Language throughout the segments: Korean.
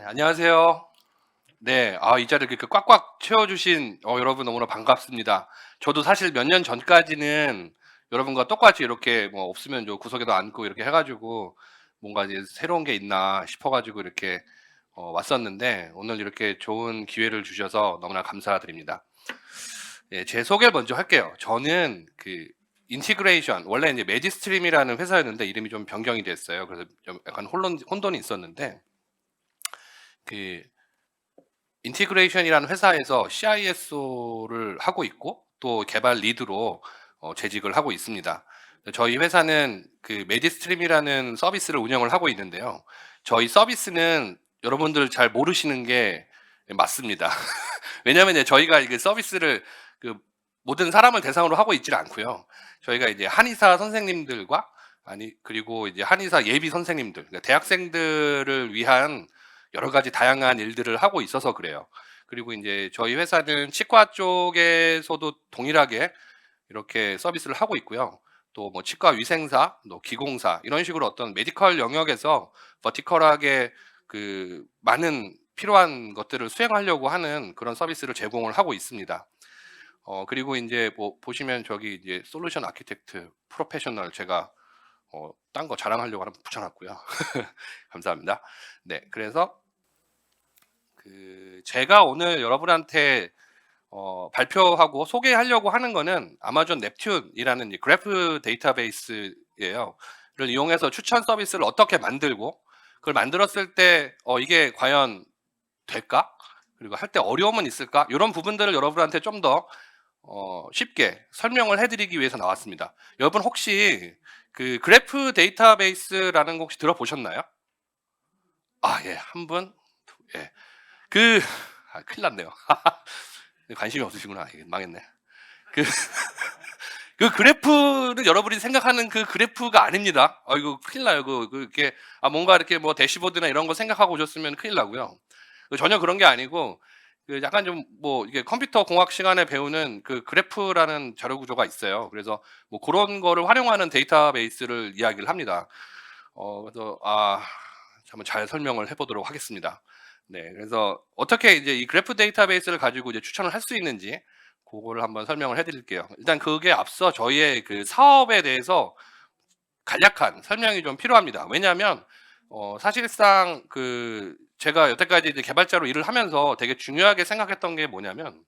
네, 안녕하세요. 네, 이 자리를 이렇게 꽉꽉 채워주신 여러분 너무나 반갑습니다. 저도 사실 몇 년 전까지는 여러분과 똑같이 이렇게 뭐 없으면 저 구석에도 앉고 이렇게 해가지고 뭔가 이제 새로운 게 있나 싶어가지고 이렇게 왔었는데 오늘 이렇게 좋은 기회를 주셔서 너무나 감사드립니다. 예, 제 소개를 먼저 할게요. 저는 그 인티그레이션 원래 이제 매지스트림이라는 회사였는데 이름이 좀 변경이 됐어요. 그래서 좀 약간 혼돈이 있었는데 그 인티그레이션이라는 회사에서 CISO를 하고 있고 또 개발 리드로 재직을 하고 있습니다. 저희 회사는 그 메디스트림이라는 서비스를 운영을 하고 있는데요. 저희 서비스는 여러분들 잘 모르시는 게 맞습니다. 왜냐하면 이제 저희가 이게 서비스를 그 모든 사람을 대상으로 하고 있지는 않고요. 저희가 이제 한의사 선생님들과 그리고 이제 한의사 예비 선생님들, 그러니까 대학생들을 위한 여러 가지 다양한 일들을 하고 있어서 그래요. 그리고 이제 저희 회사는 치과 쪽에서도 동일하게 이렇게 서비스를 하고 있고요. 또 뭐 치과 위생사, 또 기공사 이런 식으로 어떤 메디컬 영역에서 버티컬하게 그 많은 필요한 것들을 수행하려고 하는 그런 서비스를 제공을 하고 있습니다. 그리고 이제 뭐 보시면 저기 이제 솔루션 아키텍트 프로페셔널 제가 딴 거 자랑하려고 하면 붙여놨고요. 감사합니다. 네, 그래서 제가 오늘 여러분한테 발표하고 소개하려고 하는 거는 아마존 넵튠이라는 이 그래프 데이터베이스예요. 를 이용해서 추천 서비스를 어떻게 만들고 그걸 만들었을 때 이게 과연 될까? 그리고 할 때 어려움은 있을까? 이런 부분들을 여러분한테 좀 더 쉽게 설명을 해드리기 위해서 나왔습니다. 여러분 혹시 그 그래프 데이터베이스라는 거 혹시 들어보셨나요? 예, 한 분? 예. 그, 큰일 났네요. 관심이 없으시구나. 이게 망했네. 그, 그 그래프는 여러분이 생각하는 그 그래프가 아닙니다. 이거 큰일 나요. 그게, 뭔가 이렇게 뭐 대시보드나 이런 거 생각하고 오셨으면 큰일 나고요. 전혀 그런 게 아니고, 약간 좀 뭐 이게 컴퓨터 공학 시간에 배우는 그 그래프라는 자료 구조가 있어요. 그래서 뭐 그런 거를 활용하는 데이터베이스를 이야기를 합니다. 그래서 한번 잘 설명을 해보도록 하겠습니다. 네, 그래서 어떻게 이제 이 그래프 데이터베이스를 가지고 이제 추천을 할 수 있는지 그거를 한번 설명을 해드릴게요. 일단 그게 앞서 저희의 그 사업에 대해서 간략한 설명이 좀 필요합니다. 왜냐하면 사실상 그 제가 여태까지 이제 개발자로 일을 하면서 되게 중요하게 생각했던 게 뭐냐면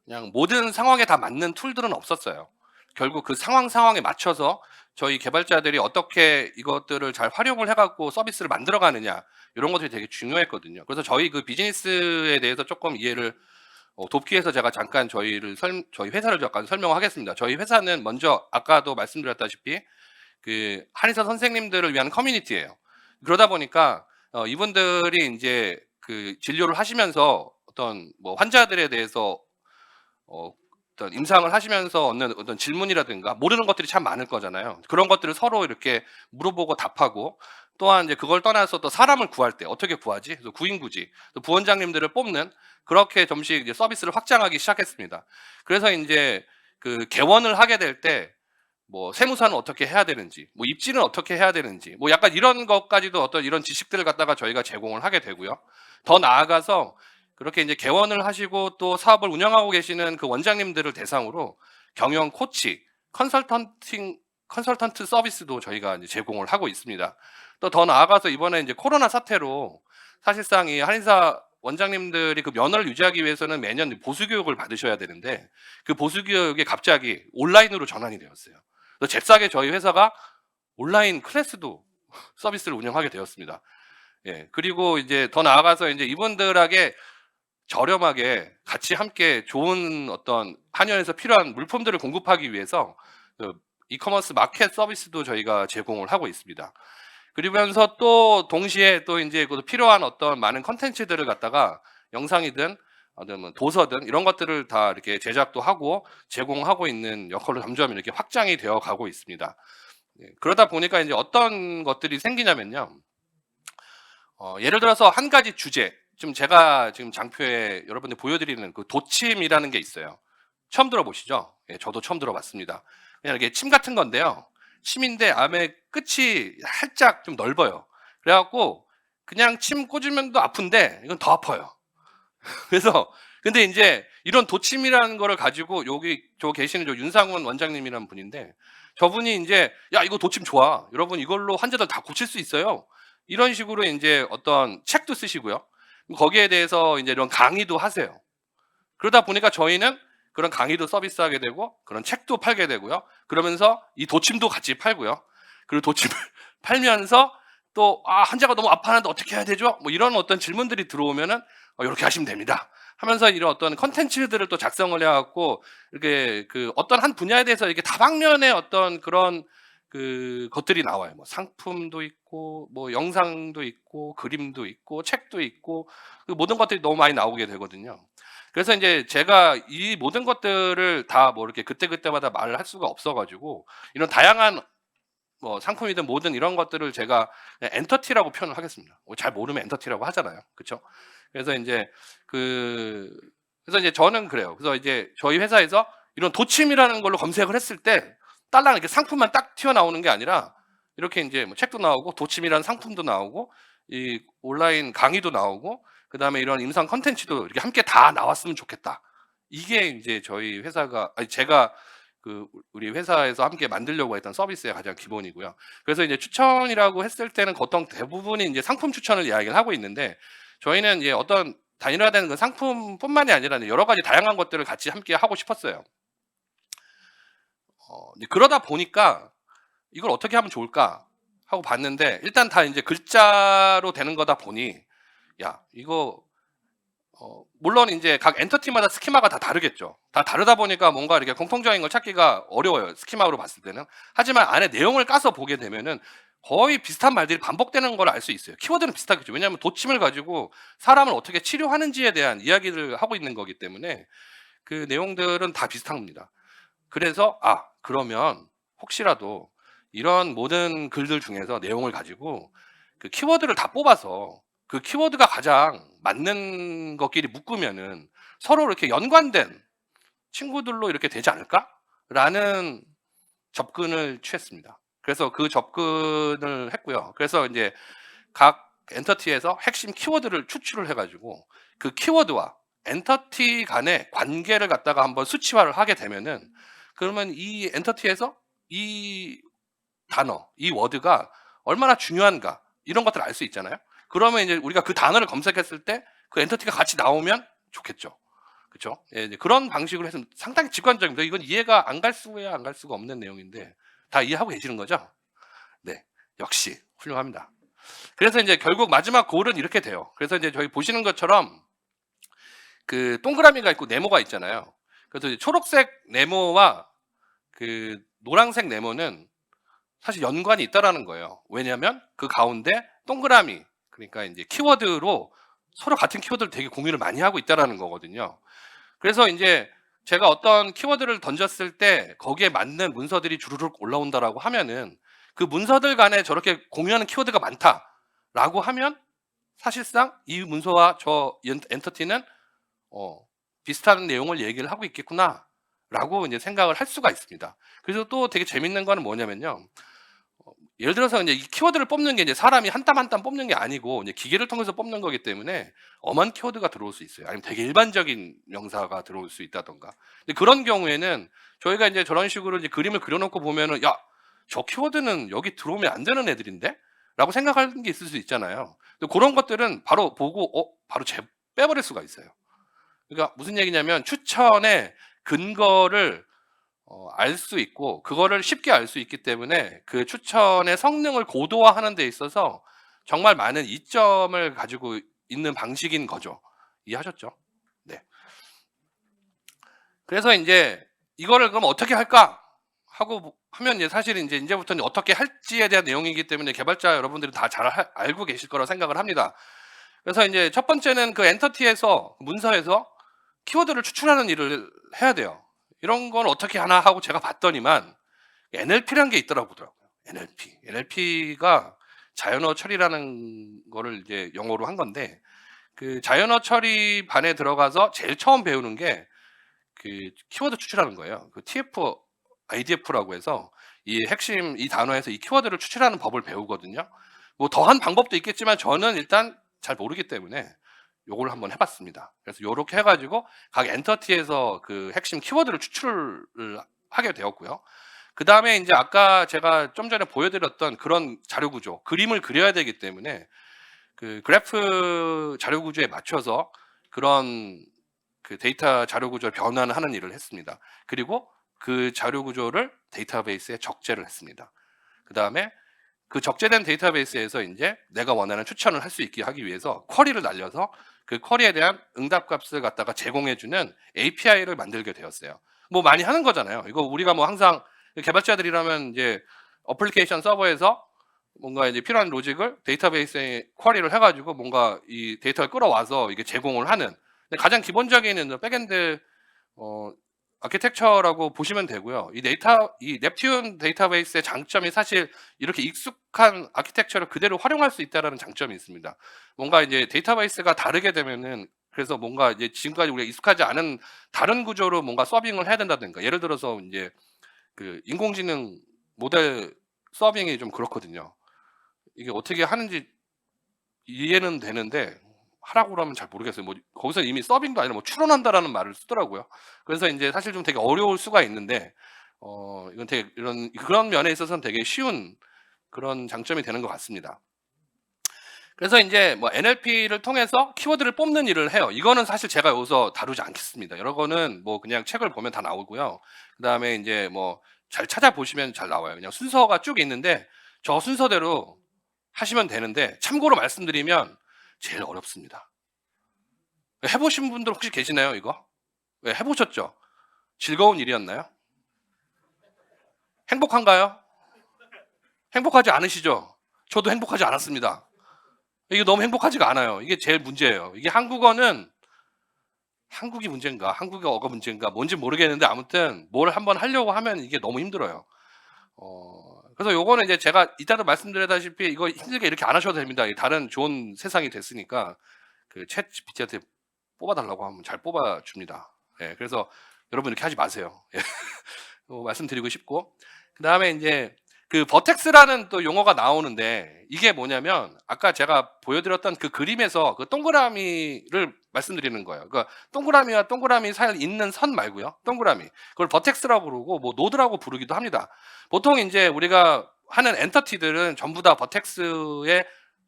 그냥 모든 상황에 다 맞는 툴들은 없었어요. 결국 그 상황에 맞춰서 저희 개발자들이 어떻게 이것들을 잘 활용을 해갖고 서비스를 만들어가느냐 이런 것들이 되게 중요했거든요. 그래서 저희 그 비즈니스에 대해서 조금 이해를 돕기 위해서 제가 잠깐 저희 회사를 잠깐 설명하겠습니다. 저희 회사는 먼저 아까도 말씀드렸다시피 그 한의사 선생님들을 위한 커뮤니티예요. 그러다 보니까 이분들이 이제 그 진료를 하시면서 어떤 뭐 환자들에 대해서 어떤 임상을 하시면서 얻는 어떤 질문이라든가 모르는 것들이 참 많을 거잖아요. 그런 것들을 서로 이렇게 물어보고 답하고 또한 이제 그걸 떠나서 또 사람을 구할 때 어떻게 구하지? 그래서 구인구지, 또 부원장님들을 뽑는 그렇게 점씩 이제 서비스를 확장하기 시작했습니다. 그래서 이제 그 개원을 하게 될 때 뭐 세무사는 어떻게 해야 되는지, 뭐 입지는 어떻게 해야 되는지, 뭐 약간 이런 것까지도 어떤 이런 지식들을 갖다가 저희가 제공을 하게 되고요. 더 나아가서 그렇게 이제 개원을 하시고 또 사업을 운영하고 계시는 그 원장님들을 대상으로 경영 코치, 컨설턴트 서비스도 저희가 이제 제공을 하고 있습니다. 또 더 나아가서 이번에 이제 코로나 사태로 사실상 이 한의사 원장님들이 그 면허를 유지하기 위해서는 매년 보수 교육을 받으셔야 되는데 그 보수 교육이 갑자기 온라인으로 전환이 되었어요. 그래서 잽싸게 저희 회사가 온라인 클래스도 서비스를 운영하게 되었습니다. 예. 그리고 이제 더 나아가서 이제 이분들에게 저렴하게 같이 함께 좋은 어떤 한의원에서 필요한 물품들을 공급하기 위해서 그 이커머스 마켓 서비스도 저희가 제공을 하고 있습니다. 그러면서 또 동시에 또 이제 그 필요한 어떤 많은 컨텐츠들을 갖다가 영상이든 어떤 뭐 도서든 이런 것들을 다 이렇게 제작도 하고 제공하고 있는 역할로 점점 이렇게 확장이 되어 가고 있습니다. 예, 그러다 보니까 이제 어떤 것들이 생기냐면요. 예를 들어서 한 가지 주제, 지금 제가 지금 장표에 여러분들 보여드리는 그 도침이라는 게 있어요. 처음 들어보시죠? 예, 저도 처음 들어봤습니다. 그냥 이게 침 같은 건데요. 침인데 암의 끝이 살짝 좀 넓어요. 그래갖고 그냥 침 꽂으면도 아픈데 이건 더 아파요. 그래서 근데 인제 이런 도침이라는 거를 가지고 여기 저 계시는 저 윤상원 원장님이라는 분인데 저분이 인제 "야 이거 도침 좋아. 여러분 이걸로 환자들 다 고칠 수 있어요." 이런 식으로 인제 어떤 책도 쓰시고요. 거기에 대해서 인제 이런 강의도 하세요. 그러다 보니까 저희는 그런 강의도 서비스하게 되고 그런 책도 팔게 되고요. 그러면서 이 도침도 같이 팔고요. 그리고 도침을 팔면서 또 "아 환자가 너무 아파하는데 어떻게 해야 되죠?" 뭐 이런 어떤 질문들이 들어오면은 "요렇게 하시면 됩니다." 하면서 이런 어떤 콘텐츠들을 또 작성을 해 갖고 이렇게 그 어떤 한 분야에 대해서 이렇게 다방면의 어떤 그런 그 것들이 나와요. 뭐 상품도 있고 뭐 영상도 있고 그림도 있고 책도 있고 그 모든 것들이 너무 많이 나오게 되거든요. 그래서 인제 제가 이 모든 것들을 다 뭐 이렇게 그때그때마다 말을 할 수가 없어 가지고 이런 다양한 뭐 상품이든 뭐든 이런 것들을 제가 그냥 엔터티라고 표현을 하겠습니다. 뭐 잘 모르면 엔터티라고 하잖아요. 그쵸? 그래서 인제 그 그래서 이제 저는 그래요. 그래서 이제 저희 회사에서 이런 도침이라는 걸로 검색을 했을 때 딸랑 이렇게 상품만 딱 튀어나오는 게 아니라 이렇게 인제 뭐 책도 나오고 도침이라는 상품도 나오고 이 온라인 강의도 나오고 그다음에 이런 임상 콘텐츠도 이렇게 함께 다 나왔으면 좋겠다. 이게 인제 저희 회사가 아니 제가 그 우리 회사에서 함께 만들려고 했던 서비스의 가장 기본이고요. 그래서 이제 추천이라고 했을 때는 보통 대부분이 인제 상품 추천을 이야기를 하고 있는데 저희는 이제 어떤 단일화되는 그 상품뿐만이 아니라 여러 가지 다양한 것들을 같이 함께 하고 싶었어요. 이제 그러다 보니까 '이걸 어떻게 하면 좋을까?' 하고 봤는데 일단 다 인제 글자로 되는 거다 보니 야 이거 물론 인제 각 엔터티마다 스키마가 다 다르겠죠. 다 다르다 보니까 뭔가 이렇게 공통적인 걸 찾기가 어려워요, 스키마로 봤을 때는. 하지만 안에 내용을 까서 보게 되면은 거의 비슷한 말들이 반복되는 걸 알 수 있어요. 키워드는 비슷하겠죠. 왜냐하면 도침을 가지고 사람을 어떻게 치료하는지에 대한 이야기를 하고 있는 거기 때문에 그 내용들은 다 비슷한 겁니다. 그래서 '아 그러면 혹시라도 이런 모든 글들 중에서 내용을 가지고 그 키워드를 다 뽑아서 그 키워드가 가장 맞는 것끼리 묶으면은 서로 이렇게 연관된 친구들로 이렇게 되지 않을까?'라는 접근을 취했습니다. 그래서 그 접근을 했고요. 그래서 인제 각 엔터티에서 핵심 키워드를 추출을 해 가지고 그 키워드와 엔터티 간의 관계를 갖다가 한번 수치화를 하게 되면은 그러면 이 엔터티에서 이 단어, 이 워드가 얼마나 중요한가 이런 것들을 알 수 있잖아요. 그러면 이제 우리가 그 단어를 검색했을 때 그 엔터티가 같이 나오면 좋겠죠. 그쵸? 예 이제 그런 방식으로 해서 상당히 직관적입니다. 이건 이해가 안 갈 수야 안 갈 수가 없는 내용인데 다 이해하고 계시는 거죠? 네. 역시 훌륭합니다. 그래서 인제 결국 마지막 골은 이렇게 돼요. 그래서 이제 저희 보시는 것처럼 그 동그라미가 있고 네모가 있잖아요. 그래서 이제 초록색 네모와 그 노란색 네모는 사실 연관이 있다라는 거예요. 왜냐하면 그 가운데 동그라미 그러니까 인제 키워드로 서로 같은 키워드를 되게 공유를 많이 하고 있다라는 거거든요. 그래서 인제 제가 어떤 키워드를 던졌을 때 거기에 맞는 문서들이 주르륵 올라온다라고 하면은 그 문서들 간에 저렇게 공유하는 키워드가 많다라고 하면 사실상 이 문서와 저 엔터티는 어 '비슷한 내용을 얘기를 하고 있겠구나.'라고 인제 생각을 할 수가 있습니다. 그래서 또 되게 재밌는 거는 뭐냐면요. 예를 들어서 인제 이 키워드를 뽑는 게 이제 사람이 한 땀 한 땀 뽑는 게 아니고 이제 기계를 통해서 뽑는 거기 때문에 엄한 키워드가 들어올 수 있어요. 아니면 되게 일반적인 명사가 들어올 수 있다든가. 근데 그런 경우에는 저희가 인제 저런 식으로 이제 그림을 그려 놓고 보면은 '야 저 키워드는 여기 들어오면 안 되는 애들인데?'라고 생각하는 게 있을 수 있잖아요. 근데 고런 것들은 바로 보고 바로 빼버릴 수가 있어요. 그러니까 무슨 얘기냐면 추천의 근거를 알 수 있고 그거를 쉽게 알 수 있기 때문에 그 추천의 성능을 고도화하는 데 있어서 정말 많은 이점을 가지고 있는 방식인 거죠. 이해하셨죠? 네. 그래서 인제 '이거를 그럼 어떻게 할까?' 하고 하면 이제 사실은 인제 인제부터는 어떻게 할지에 대한 내용이기 때문에 개발자 여러분들은 다 잘 알고 계실 거라고 생각을 합니다. 그래서 인제 첫 번째는 그 엔터티에서 문서에서 키워드를 추출하는 일을 해야 돼요. '이런 건 어떻게 하나?' 하고 제가 봤더니만 NLP라는 게 있더라고요. NLP. NLP가 자연어 처리라는 거를 이제 영어로 한 건데 그 자연어 처리 반에 들어가서 제일 처음 배우는 게 그 키워드 추출하는 거예요. 그 TF, IDF라고 해서 이 핵심 이 단어에서 이 키워드를 추출하는 법을 배우거든요. 뭐 더한 방법도 있겠지만 저는 일단 잘 모르기 때문에 요걸 한번 해 봤습니다. 그래서 요렇게 해 가지고 각 엔터티에서 그 핵심 키워드를 추출을 하게 되었고요. 그다음에 인제 아까 제가 좀 전에 보여 드렸던 그런 자료 구조, 그림을 그려야 되기 때문에 그 그래프 자료 구조에 맞춰서 그런 그 데이터 자료 구조를 변환하는 일을 했습니다. 그리고 그 자료 구조를 데이터베이스에 적재를 했습니다. 그다음에 그 적재된 데이터베이스에서 인제 내가 원하는 추천을 할 수 있게 하기 위해서 쿼리를 날려서 그 쿼리에 대한 응답 값을 갖다가 제공해 주는 API를 만들게 되었어요. 뭐 많이 하는 거잖아요. 이거 우리가 뭐 항상 개발자들이라면 이제 어플리케이션 서버에서 뭔가 이제 필요한 로직을 데이터베이스에 쿼리를 해 가지고 뭔가 이 데이터를 끌어와서 이게 제공을 하는, 근데 가장 기본적인 백엔드 어 아키텍처라고 보시면 되고요. 이 넵튠 데이터베이스의 장점이 사실 이렇게 익숙한 아키텍처를 그대로 활용할 수 있다라는 장점이 있습니다. 뭔가 이제 데이터베이스가 다르게 되면은, 그래서 뭔가 이제 지금까지 우리가 익숙하지 않은 다른 구조로 뭔가 서빙을 해야 된다든가, 예를 들어서 인제 그 인공지능 모델 서빙이 좀 그렇거든요. 이게 어떻게 하는지 이해는 되는데 하라고 그러면 잘 모르겠어요. 뭐 거기서 이미 서빙도 아니라 뭐 추론한다라는 말을 쓰더라고요. 그래서 인제 사실 좀 되게 어려울 수가 있는데 이건 되게 이런 그런 면에 있어서는 되게 쉬운 그런 장점이 되는 것 같습니다. 그래서 인제 뭐 NLP를 통해서 키워드를 뽑는 일을 해요. 이거는 사실 제가 여기서 다루지 않겠습니다. 이런 거는 뭐 그냥 책을 보면 다 나오고요. 그다음에 인제 뭐 잘 찾아보시면 잘 나와요. 그냥 순서가 쭉 있는데 저 순서대로 하시면 되는데, 참고로 말씀드리면 제일 어렵습니다. 해 보신 분들 혹시 계시나요, 이거? 예, 해 보셨죠? 즐거운 일이었나요? 행복한가요? 행복하지 않으시죠? 저도 행복하지 않았습니다. 이게 너무 행복하지가 않아요. 이게 제일 문제예요. 이게 한국어는 한국이 문제인가 한국어가 문제인가 뭔지 모르겠는데, 아무튼 뭘 한번 하려고 하면 이게 너무 힘들어요. 그래서 요거는 이제 제가 이따도 말씀드렸다시피 이거 힘들게 이렇게 안 하셔도 됩니다. 이 다른 좋은 세상이 됐으니까 그 챗GPT한테 뽑아 달라고 하면 잘 뽑아 줍니다. 예. 그래서 여러분 이렇게 하지 마세요. 예. 말씀드리고 싶고, 그다음에 인제 그 버텍스라는 또 용어가 나오는데, 이게 뭐냐면 아까 제가 보여 드렸던 그 그림에서 그 동그라미를 말씀드리는 거예요. 그러니까 동그라미와 동그라미 사이에 있는 선 말고요. 동그라미. 그걸 버텍스라고 그러고 뭐 노드라고 부르기도 합니다. 보통 인제 우리가 하는 엔터티들은 전부 다 버텍스의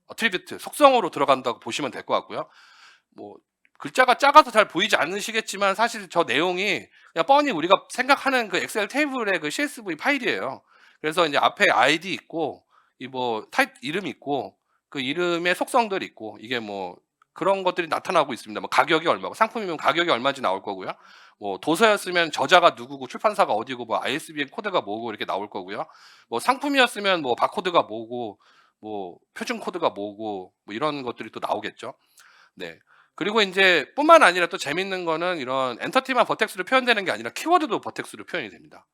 어트리뷰트, 속성으로 들어간다고 보시면 될 것 같고요. 뭐 글자가 작아서 잘 보이지 않으시겠지만 사실 저 내용이 그냥 뻔히 우리가 생각하는 그 엑셀 테이블의 그 CSV 파일이에요. 그래서 인제 앞에 아이디 있고 이 뭐 타입 이름이 있고 그 이름의 속성들이 있고, 이게 뭐 그런 것들이 나타나고 있습니다. 뭐 가격이 얼마고, 상품이면 가격이 얼마인지 나올 거고요. 뭐 도서였으면 저자가 누구고 출판사가 어디고 뭐 ISBN 코드가 뭐고 이렇게 나올 거고요. 뭐 상품이었으면 뭐 바코드가 뭐고 뭐 표준 코드가 뭐고 뭐 이런 것들이 또 나오겠죠. 네. 그리고 인제 뿐만 아니라 또 재밌는 거는 이런 엔터티만 버텍스로 표현되는 게 아니라 키워드도 버텍스로 표현이 됩니다.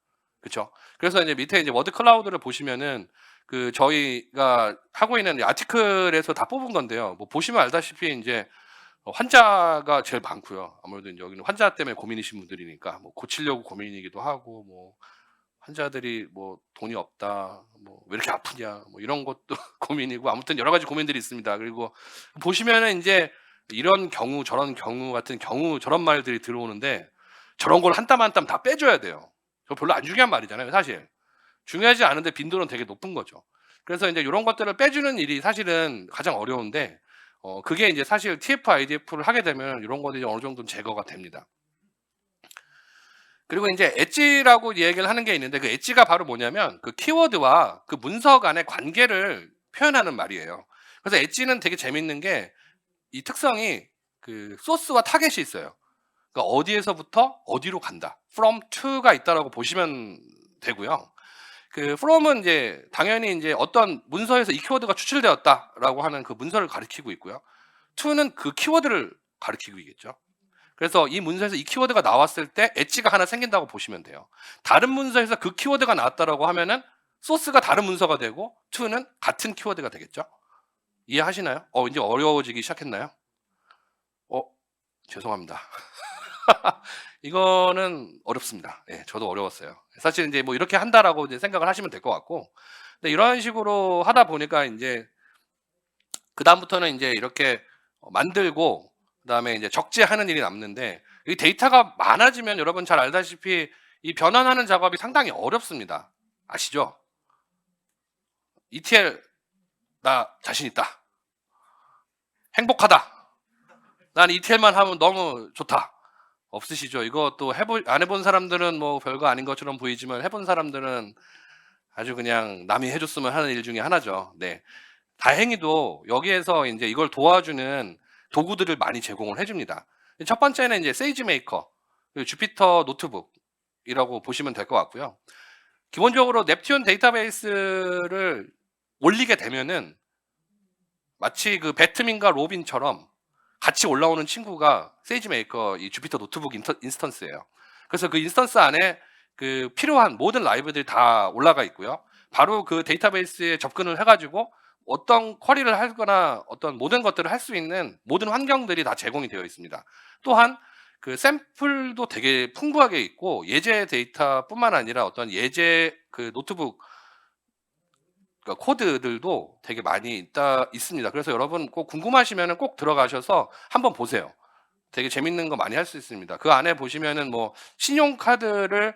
그쵸? 그래서 이제 밑에 이제 워드 클라우드를 보시면은 그 저희가 하고 있는 이 아티클에서 다 뽑은 건데요. 뭐 보시면 알다시피 인제 환자가 제일 많고요. 아무래도 인제 여기는 환자 때문에 고민이신 분들이니까 뭐 고치려고 고민이기도 하고, 뭐 환자들이 뭐 "돈이 없다." 뭐 "왜 이렇게 아프냐." 뭐 이런 것도 고민이고, 아무튼 여러 가지 고민들이 있습니다. 그리고 보시면은 인제 이런 경우 저런 경우 같은 경우 저런 말들이 들어오는데, 저런 걸 한 땀 한 땀 다 빼줘야 돼요. 저 별로 안 중요한 말이잖아요, 사실. 중요하지 않은데 빈도는 되게 높은 거죠. 그래서 인제 요런 것들을 빼주는 일이 사실은 가장 어려운데, 그게 인제 사실 TF, IDF를 하게 되면 요런 것들이 어느 정도는 제거가 됩니다. 그리고 인제 엣지라고 얘기를 하는 게 있는데, 그 엣지가 바로 뭐냐면 그 키워드와 그 문서 간의 관계를 표현하는 말이에요. 그래서 엣지는 되게 재밌는 게 이 특성이 그 소스와 타겟이 있어요. 그러니까 어디에서부터 어디로 간다. from to가 있다라고 보시면 되고요. 그 from은 인제 당연히 인제 어떤 문서에서 이 키워드가 추출되었다라고 하는 그 문서를 가리키고 있고요. to는 그 키워드를 가리키고있겠죠. 그래서 이 문서에서 이 키워드가 나왔을 때 엣지가 하나 생긴다고 보시면 돼요. 다른 문서에서 그 키워드가 나왔다라고 하면은 소스가 다른 문서가 되고 to는 같은 키워드가 되겠죠. 이해하시나요? 인제 어려워지기 시작했나요? 어 죄송합니다. 이거는 어렵습니다. 예, 저도 어려웠어요. 사실 인제 뭐 '이렇게 한다.'라고 이제 생각을 하시면 될 것 같고, 근데 이런 식으로 하다 보니까 인제 그다음부터는 이제 이렇게 만들고 그다음에 이제 적재하는 일이 남는데, 이 데이터가 많아지면 여러분 잘 알다시피 이 변환하는 작업이 상당히 어렵습니다. 아시죠? ETL 나 자신 있다. 행복하다. 난 ETL만 하면 너무 좋다. 없으시죠? 이거 또 안 해본 사람들은 뭐 별거 아닌 것처럼 보이지만 해본 사람들은 아주 그냥 남이 해줬으면 하는 일 중에 하나죠. 네. 다행히도 여기에서 이제 이걸 도와주는 도구들을 많이 제공을 해줍니다. 첫 번째는 이제 세이지 메이커, 그리고 주피터 노트북이라고 보시면 될 것 같고요. 기본적으로 넵튠 데이터베이스를 올리게 되면은 마치 그 배트민과 로빈처럼 같이 올라오는 친구가 세이지 메이커 이 주피터 노트북 인스턴스예요. 그래서 그 인스턴스 안에 그 필요한 모든 라이브들이 다 올라가 있고요. 바로 그 데이터베이스에 접근을 해가지고 어떤 쿼리를 하거나 어떤 모든 것들을 할 수 있는 모든 환경들이 다 제공이 되어 있습니다. 또한 그 샘플도 되게 풍부하게 있고 예제 데이터뿐만 아니라 어떤 예제 그 노트북 그러니까 코드들도 되게 많이 있습니다. 그래서 여러분 꼭 궁금하시면 꼭 들어가셔서 한번 보세요. 되게 재밌는 거 많이 할 수 있습니다. 그 안에 보시면은 뭐 신용카드를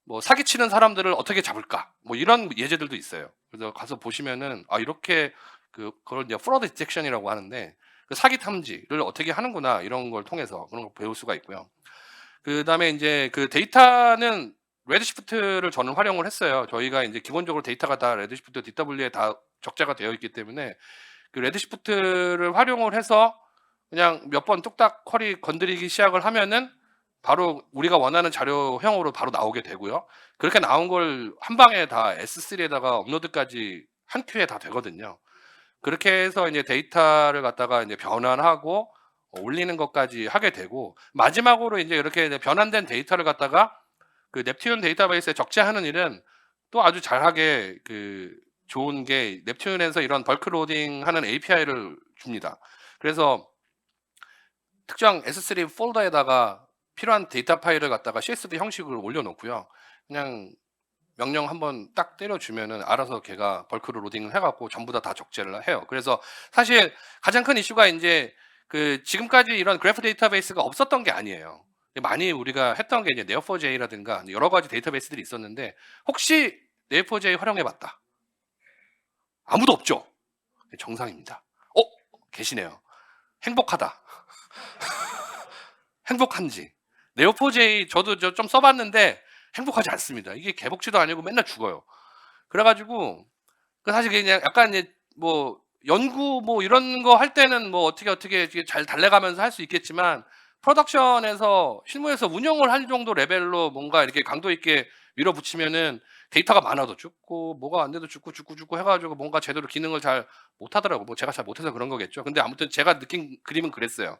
뭐 사기치는 사람들을 어떻게 잡을까 뭐 이런 예제들도 있어요. 그래서 가서 보시면은 아 이렇게 그걸 이제 프로드 디텍션이라고 하는데 그 사기 탐지를 어떻게 하는구나 이런 걸 통해서 그런 걸 배울 수가 있고요. 그다음에 이제 그 데이터는 레드시프트를 저는 활용을 했어요. 저희가 이제 기본적으로 데이터가 다 레드시프트 DW에 다 적재가 되어 있기 때문에 그 레드시프트를 활용을 해서 그냥 몇 번 뚝딱 쿼리 건드리기 시작을 하면은 바로 우리가 원하는 자료형으로 바로 나오게 되고요. 그렇게 나온 걸 한 방에 다 S3에다가 업로드까지 한 큐에 다 되거든요. 그렇게 해서 이제 데이터를 갖다가 이제 변환하고 올리는 것까지 하게 되고, 마지막으로 이제 이렇게 변환된 데이터를 갖다가 그 넵튠 데이터베이스에 적재하는 일은 또 아주 잘하게 좋은 게 넵튠에서 이런 벌크 로딩 하는 API를 줍니다. 그래서 특정 S3 폴더에다가 필요한 데이터 파일을 갖다가 CSV 형식으로 올려놓고요. 그냥 명령 한번 딱 때려주면은 알아서 걔가 벌크로 로딩을 해갖고 전부 다 적재를 해요. 그래서 사실 가장 큰 이슈가 이제 지금까지 이런 그래프 데이터베이스가 없었던 게 아니에요. 많이 우리가 했던 게 이제 네오4j라든가 여러 가지 데이터베이스들이 있었는데, 혹시 네오4j 활용해봤다? 아무도 없죠? 정상입니다. 계시네요. 행복하다. 행복한지. 네오4j 저도 좀 써봤는데 행복하지 않습니다. 이게 개복치도 아니고 맨날 죽어요. 그래가지고 사실 그냥 약간 이제 뭐 연구 뭐 이런 거 할 때는 뭐 어떻게 잘 달래가면서 할 수 있겠지만, 프로덕션에서 실무에서 운영을 할 정도 레벨로 뭔가 이렇게 강도 있게 밀어붙이면은 데이터가 많아도 죽고 뭐가 안 돼도 죽고 해가지고 뭔가 제대로 기능을 잘 못하더라고. 뭐 제가 잘 못해서 그런 거겠죠. 근데 아무튼 제가 느낀 그림은 그랬어요.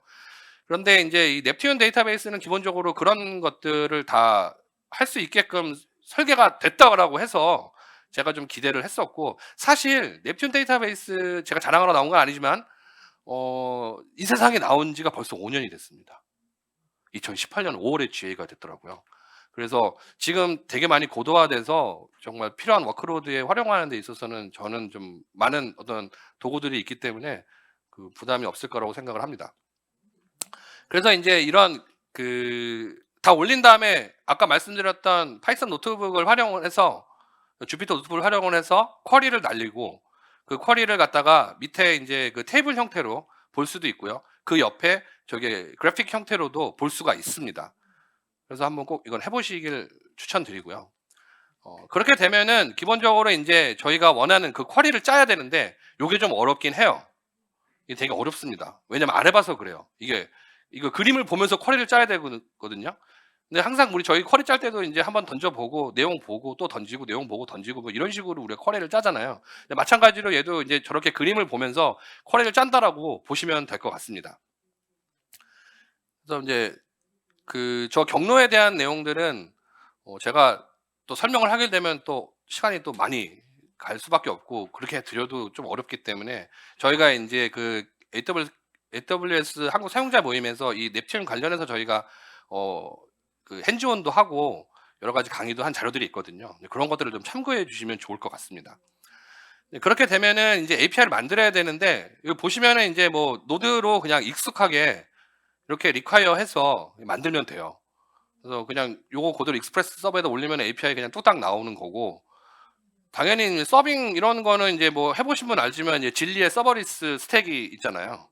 그런데 이제 이 넵튠 데이터베이스는 기본적으로 그런 것들을 다 할 수 있게끔 설계가 됐다고 해서 제가 좀 기대를 했었고, 사실 넵튠 데이터베이스 제가 자랑하러 나온 건 아니지만 이 세상에 나온 지가 벌써 5년이 됐습니다. 2018년 5월에 GA가 됐더라고요. 그래서 지금 되게 많이 고도화돼서 정말 필요한 워크로드에 활용하는 데 있어서는 저는 좀 많은 어떤 도구들이 있기 때문에 부담이 없을 거라고 생각을 합니다. 그래서 이제 이런 다 올린 다음에 아까 말씀드렸던 파이썬 노트북을 활용을 해서 주피터 노트북을 활용을 해서 쿼리를 날리고, 그 쿼리를 갖다가 밑에 이제 그 테이블 형태로 볼 수도 있고요. 그 옆에 저게 그래픽 형태로도 볼 수가 있습니다. 그래서 한번 꼭 이건 해보시길 추천드리고요. 그렇게 되면은 기본적으로 이제 저희가 원하는 그 쿼리를 짜야 되는데 이게 좀 어렵긴 해요. 이게 되게 어렵습니다. 왜냐면 안 해봐서 그래요. 이거 그림을 보면서 쿼리를 짜야 되거든요. 근데 항상 저희 쿼리 짤 때도 이제 한번 던져보고 내용 보고 또 던지고 내용 보고 던지고 뭐 이런 식으로 우리가 쿼리를 짜잖아요. 근데 마찬가지로 얘도 이제 저렇게 그림을 보면서 쿼리를 짠다라고 보시면 될 것 같습니다. 그래서 이제 저 경로에 대한 내용들은 제가 또 설명을 하게 되면 또 시간이 또 많이 갈 수밖에 없고 그렇게 드려도 좀 어렵기 때문에, 저희가 이제 AWS 한국 사용자 모임에서 이 넵튠 관련해서 저희가 핸즈온도 하고 여러 가지 강의도 한 자료들이 있거든요. 그런 것들을 좀 참고해 주시면 좋을 것 같습니다. 네, 그렇게 되면은 이제 API를 만들어야 되는데 이거 보시면은 이제 뭐 노드로 그냥 익숙하게 이렇게 require 해서 만들면 돼요. 그래서 그냥 요거 그대로 익스프레스 서버에다 올리면 API 그냥 뚝딱 나오는 거고, 당연히 서빙 이런 거는 이제 뭐 해보신 분 알지만 이제 진리의 서버리스 스택이 있잖아요.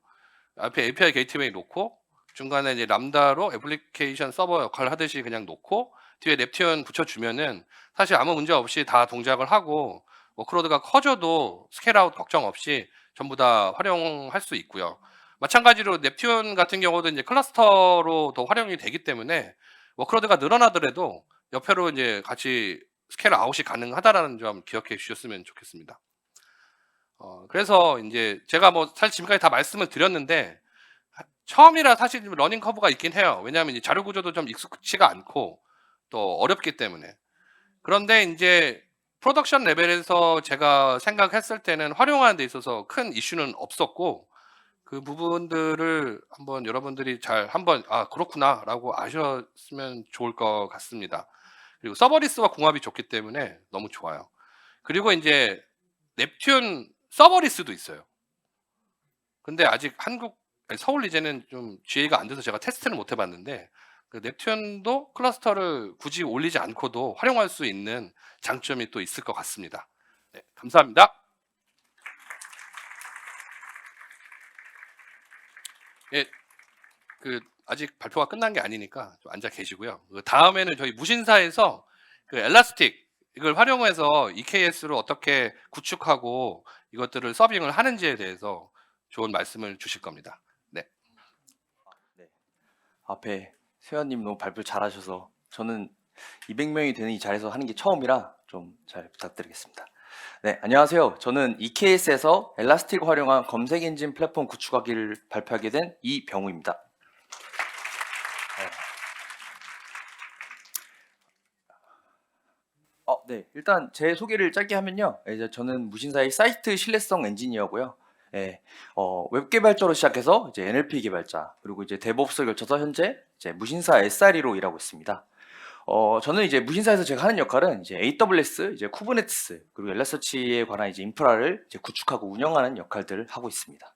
앞에 API 게이트웨이 놓고 중간에 이제 람다로 애플리케이션 서버 역할을 하듯이 그냥 놓고 뒤에 넵튠 붙여주면은 사실 아무 문제 없이 다 동작을 하고 워크로드가 커져도 스케일아웃 걱정 없이 전부 다 활용할 수 있고요. 마찬가지로 넵튠 같은 경우도 이제 클러스터로 더 활용이 되기 때문에 워크로드가 늘어나더라도 옆으로 이제 같이 스케일 아웃이 가능하다라는 점 기억해 주셨으면 좋겠습니다. 그래서 이제 제가 뭐 사실 지금까지 다 말씀을 드렸는데 처음이라 사실 좀 러닝 커브가 있긴 해요. 왜냐하면 이제 자료 구조도 좀 익숙치가 않고 또 어렵기 때문에. 그런데 이제 프로덕션 레벨에서 제가 생각했을 때는 활용하는 데 있어서 큰 이슈는 없었고, 그 부분들을 한번 여러분들이 잘 한번 그렇구나라고 아셨으면 좋을 것 같습니다. 그리고 서버리스와 궁합이 좋기 때문에 너무 좋아요. 그리고 이제 넵튠 서버리스도 있어요. 근데 아직 서울 리젠은 좀 GA가 안 돼서 제가 테스트는 못 해봤는데, 그 넵튠도 클러스터를 굳이 올리지 않고도 활용할 수 있는 장점이 또 있을 것 같습니다. 네, 감사합니다. 예, 아직 발표가 끝난 게 아니니까 좀 앉아 계시고요. 그 다음에는 저희 무신사에서 그 엘라스틱 이걸 활용해서 EKS로 어떻게 구축하고 이것들을 서빙을 하는지에 대해서 좋은 말씀을 주실 겁니다. 네. 네. 앞에 세연님 너무 발표 잘하셔서 저는 200명이 되는 이 자리에서 하는 게 처음이라 좀 잘 부탁드리겠습니다. 네, 안녕하세요. 저는 EKS에서 엘라스틱을 활용한 검색 엔진 플랫폼 구축하기를 발표하게 된 이병우입니다. 네, 일단 제 소개를 짧게 하면요. 이제 저는 무신사의 사이트 신뢰성 엔지니어고요. 웹 개발자로 시작해서 이제 NLP 개발자, 그리고 이제 데브옵스를 거쳐서 현재 이제 무신사 SRE로 일하고 있습니다. 저는 이제 무신사에서 제가 하는 역할은 이제 AWS, 이제 쿠버네티스, 그리고 엘라서치에 관한 이제 인프라를 이제 구축하고 운영하는 역할들을 하고 있습니다.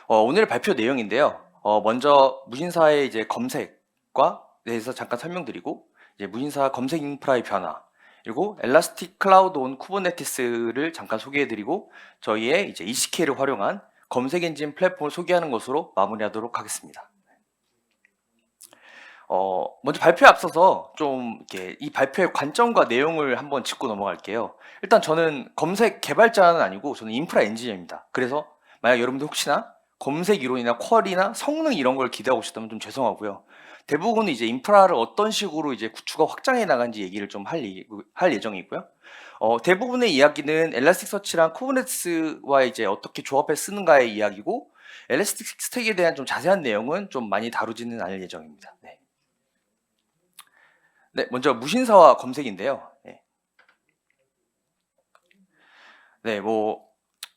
오늘 발표 내용인데요. 먼저 무신사의 이제 검색과 대해서 잠깐 설명드리고, 이제 무신사 검색 인프라의 변화, 그리고 엘라스틱 클라우드 온 쿠버네티스를 잠깐 소개해드리고, 저희의 이제 ECK를 활용한 검색 엔진 플랫폼을 소개하는 것으로 마무리하도록 하겠습니다. 먼저 발표에 앞서서 좀 이렇게 이 발표의 관점과 내용을 한번 짚고 넘어갈게요. 일단 저는 검색 개발자는 아니고 저는 인프라 엔지니어입니다. 그래서 만약 여러분들 혹시나 검색 이론이나 쿼리나 성능 이런 걸 기대하고 있다면 좀 죄송하고요. 대부분은 이제 인프라를 어떤 식으로 이제 구축과 확장해 나간지 얘기를 좀 할 예정이고요. 대부분의 이야기는 엘라스틱 서치랑 쿠버네티스와 이제 어떻게 조합해 쓰는가의 이야기고, 엘라스틱 스택에 대한 좀 자세한 내용은 좀 많이 다루지는 않을 예정입니다. 네, 먼저 무신사와 검색인데요. 뭐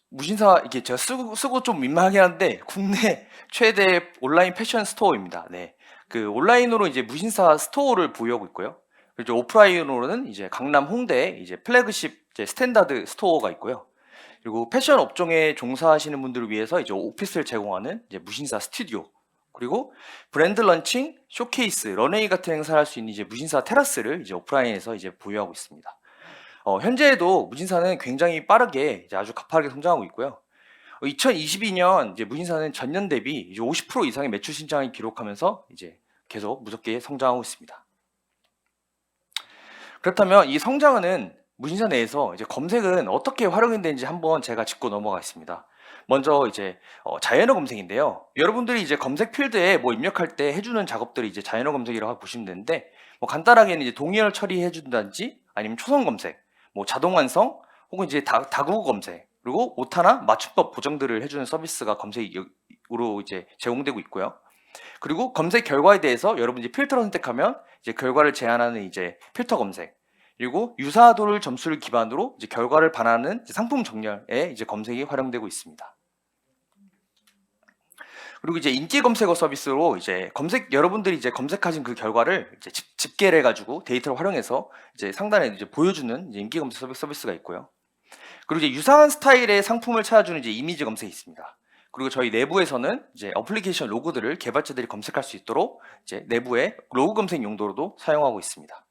무신사 이게 제가 쓰고 좀 민망하긴 한데 국내 최대 온라인 패션 스토어입니다. 그 온라인으로 이제 무신사 스토어를 보유하고 있고요. 그리고 오프라인으로는 이제 강남 홍대에 이제 플래그십 이제 스탠다드 스토어가 있고요. 그리고 패션 업종에 종사하시는 분들을 위해서 이제 오피스를 제공하는 이제 무신사 스튜디오, 그리고 브랜드 런칭, 쇼케이스, 런웨이 같은 행사를 할 수 있는 이제 무신사 테라스를 이제 오프라인에서 이제 보유하고 있습니다. 현재에도 무신사는 굉장히 빠르게 이제 아주 가파르게 성장하고 있고요. 2022년 이제 무신사는 전년 대비 이제 50% 이상의 매출 신장을 기록하면서 이제 계속 무섭게 성장하고 있습니다. 그렇다면 이 성장은 무신사 내에서 이제 검색은 어떻게 활용이 되는지 한번 제가 짚고 넘어가겠습니다. 먼저 이제 자연어 검색인데요. 여러분들이 이제 검색 필드에 뭐 입력할 때 해주는 작업들이 이제 자연어 검색이라고 보시면 되는데, 뭐 간단하게는 이제 동의어를 처리해 준다든지, 아니면 초성 검색, 뭐 자동 완성, 혹은 이제 다국어 검색, 그리고 오타나 맞춤법 보정들을 해주는 서비스가 검색으로 이제 제공되고 있고요. 그리고 검색 결과에 대해서 여러분이 필터를 선택하면 이제 결과를 제안하는 이제 필터 검색, 그리고 유사도를 점수를 기반으로 이제 결과를 반환하는 이제 상품 정렬에 이제 검색이 활용되고 있습니다. 그리고 이제 인기 검색어 서비스로 이제 여러분들이 이제 검색하신 그 결과를 이제 집계를 해가지고 데이터를 활용해서 이제 상단에 이제 보여주는 이제 인기 검색 서비스가 있고요. 그리고 이제 유사한 스타일의 상품을 찾아주는 이제 이미지 검색이 있습니다. 그리고 저희 내부에서는 이제 어플리케이션 로고들을 개발자들이 검색할 수 있도록 이제 내부에 로고 검색 용도로도 사용하고 있습니다.